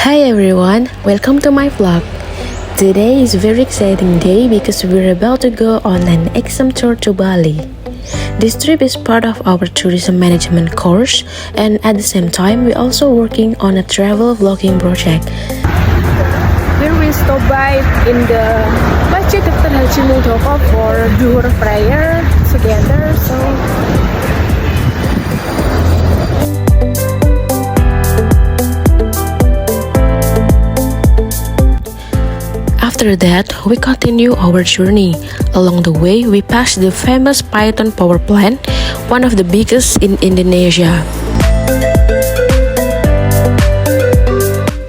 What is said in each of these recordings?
Hi everyone, welcome to my vlog. Today is a very exciting day because we're about to go on an exam tour to Bali. This trip is part of our tourism management course, and at the same time we're also working on a travel vlogging project. Here we stop by in the Masjid of Haji Muldoko for Dhuhr prayer together. After that, we continue our journey. Along the way, we pass the famous Python power plant, one of the biggest in Indonesia.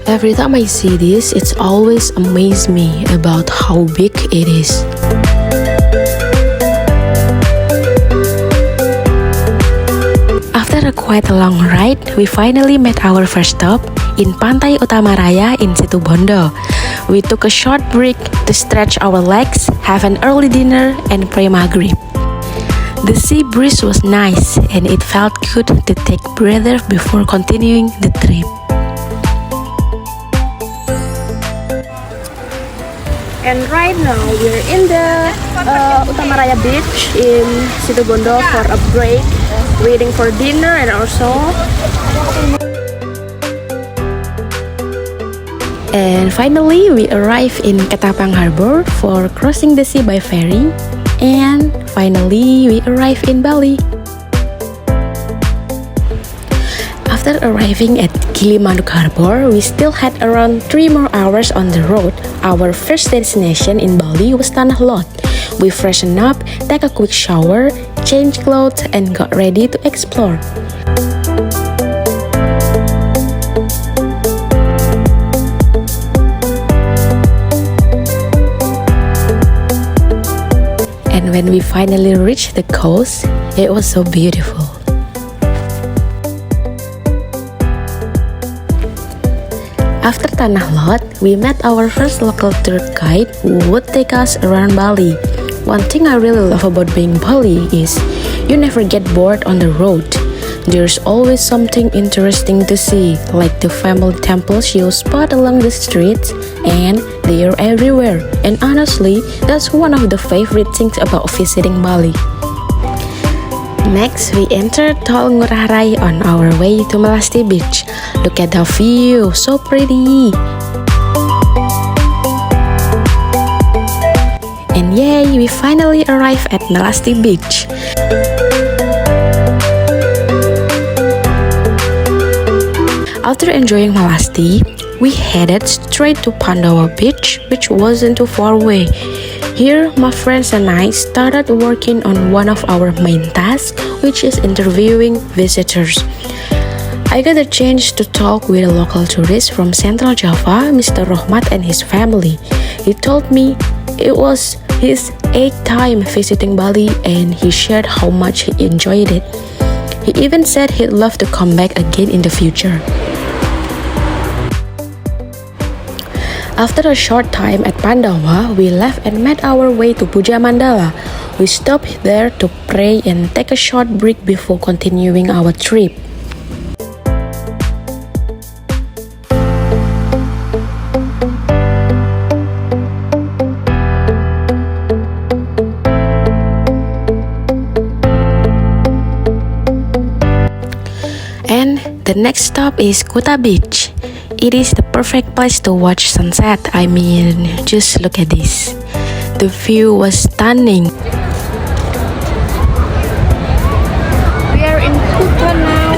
Every time I see this, it's always amazed me about how big it is. After quite a long ride, we finally met our first stop in Pantai Utama Raya in Situbondo. We took a short break to stretch our legs, have an early dinner, and pray Maghrib. The sea breeze was nice, and it felt good to take a breather before continuing the trip. And right now, we're in the Utama Raya beach in Situbondo for a break, waiting for dinner and also. And finally, we arrive in Ketapang Harbor for crossing the sea by ferry. And finally, we arrive in Bali. After arriving at Gilimanuk Harbor, we still had around 3 more hours on the road. Our first destination in Bali was Tanah Lot. We freshened up, take a quick shower, changed clothes, and got ready to explore. And when we finally reached the coast, it was so beautiful. After Tanah Lot, we met our first local tour guide who would take us around Bali. One thing I really love about being Bali is you never get bored on the road. There's always something interesting to see, like the family temples you spot along the streets, and they are everywhere. And honestly, that's one of the favorite things about visiting Bali. Next, we entered Tol Ngurah Rai on our way to Melasti Beach. Look at the view, so pretty! And yay, we finally arrived at Melasti Beach. After enjoying Melasti, we headed straight to Pandawa Beach, which wasn't too far away. Here, my friends and I started working on one of our main tasks, which is interviewing visitors. I got a chance to talk with a local tourist from Central Java, Mr. Rohmat and his family. He told me it was his 8th time visiting Bali and he shared how much he enjoyed it. He even said he'd love to come back again in the future. After a short time at Pandawa, we left and made our way to Puja Mandala. We stopped there to pray and take a short break before continuing our trip. And the next stop is Kuta Beach. It is the perfect place to watch sunset. I mean, just look at this. The view was stunning. We are in Kuta now.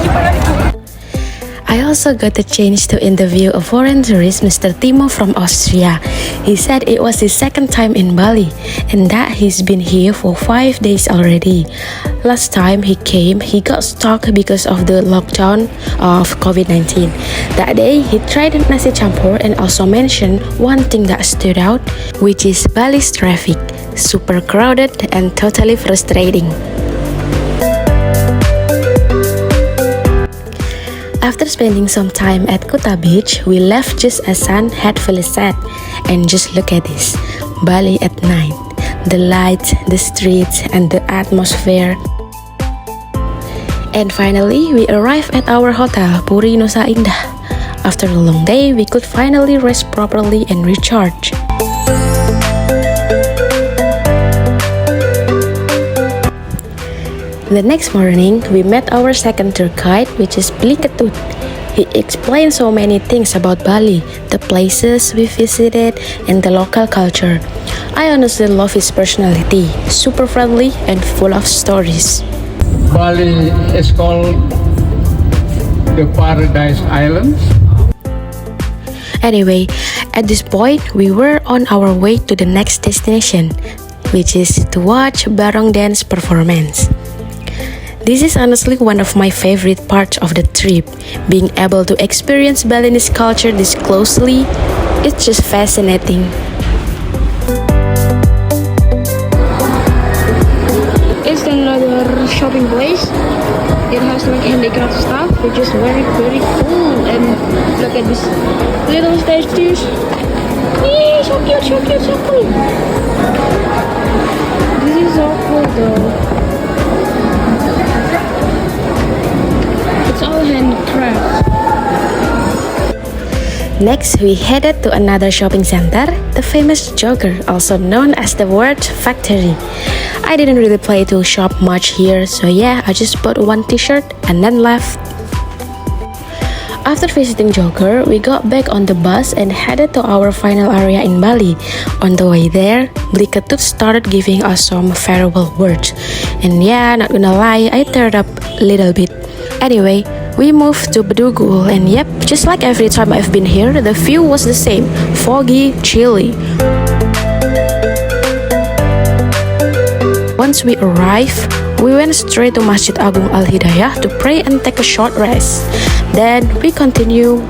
I also got the chance to interview a foreign tourist, Mr. Timo from Austria. He said it was his 2nd time in Bali and that he's been here for 5 days already. Last time he came, he got stuck because of the lockdown of COVID-19. That day, he tried nasi campur and also mentioned one thing that stood out, which is Bali's traffic. Super crowded and totally frustrating. After spending some time at Kuta Beach, we left just as sun had fully set. And just look at this, Bali at night. The lights, the streets, and the atmosphere. And finally, we arrived at our hotel, Puri Nusa Indah. After a long day, we could finally rest properly and recharge. The next morning, we met our second tour guide, which is Bali. He explained so many things about Bali, the places we visited, and the local culture. I honestly love his personality, super friendly and full of stories. Bali is called the Paradise Islands. Anyway, at this point, we were on our way to the next destination, which is to watch barong dance performance. This is honestly one of my favorite parts of the trip. Being able to experience Balinese culture this closely, it's just fascinating. It's another shopping place. It has like handicraft stuff, which is very cool. And look at these little statues. Yay, so cute, so cool. This is so cool though. It's all handcraft. Next, we headed to another shopping center, the famous Joker, also known as the Word Factory. I didn't really play to shop much here, so yeah, I just bought one t-shirt and then left. After visiting Joker, we got back on the bus and headed to our final area in Bali. On the way there, Bali started giving us some farewell words. And yeah, not gonna lie, I teared up a little bit. Anyway, we moved to Bedugul, and yep, just like every time I've been here, the view was the same, foggy, chilly. Once we arrived, we went straight to Masjid Agung Al Hidayah to pray and take a short rest. Then we continue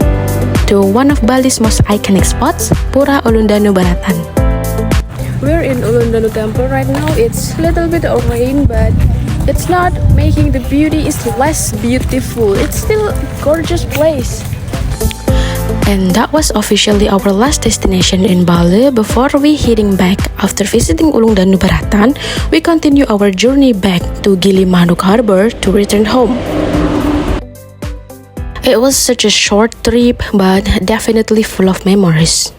to one of Bali's most iconic spots, Pura Ulundanu Baratan. We're in Ulundanu Temple right now. It's a little bit of rain, but it's not making the beauty is less beautiful. It's still a gorgeous place. And that was officially our last destination in Bali before we heading back. After visiting Ulundanu Baratan, we continue our journey back to Gilimanuk Harbor to return home. It was such a short trip, but definitely full of memories.